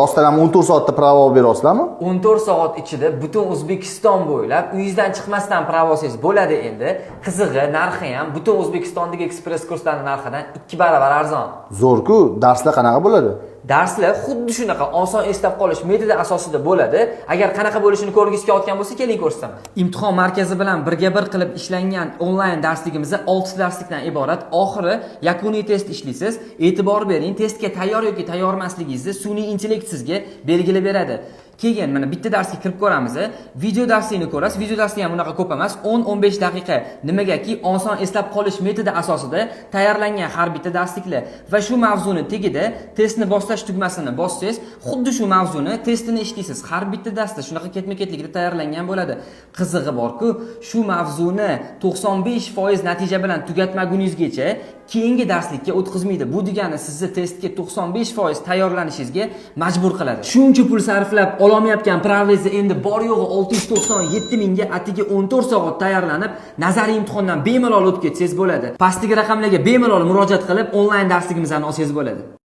Rostdan ham 14 soatda pravo olib berasizlarmi? 14 soat ichida butun O'zbekiston bo'ylab uyingizdan chiqmasdan pravosingiz bo'ladi endi. Qizig'i, narxi ham butun O'zbekistondagi ekspress kurslarning narxidan 2 barobar arzon. Zo'r-ku, darslar qanaqa bo'ladi? Darslar xuddi shunaqa oson eslab qolish metodi asosida bo'ladi. Agar qanaqa bo'lishini ko'rgisi kelayotgan bo'lsa, keling ko'rsataman. Imtihon markazi bilan birga-bir qilib ishlangan onlayn darsligimiz 6 darslikdan iborat. Oxiri yakuniy test ishlaysiz. E'tibor bering, testga tayyor yoki tayyor emasligingizni sun'iy intellekt sizga belgilab beradi. Keyin mana bitta darsga kirib ko'ramiz. Video darsini ko'rasiz. Video darsi ham unaqa ko'p emas, 10-15 daqiqa. Nimagaki oson eslab qolish metodi asosida tayyorlangan har bitta darsliklar va shu mavzuni tagida testni boshlash tugmasini bossangiz, xuddi shu mavzuni testini ishlaysiz. Har bitta darsda shunaqa ketma-ketlikda tayyorlangan bo'ladi. Qizig'i borku, shu mavzuni 95% natija bilan tugatmaguningizgacha keyingi darslikka o'tkazmaydi. Bu degani sizni testga 95% tayyorlanishingizga majbur qiladi. Shuncha pul sarflab olmayotgan pravizni endi bor yo'g'i 697 mingga atigi 14 soat tayyorlanib, nazariy imtihondan bemalol o'tib ketsangiz bo'ladi. Pastdagi raqamlarga bemalol murojaat qilib, onlayn darsligimizni olsangiz bo'ladi.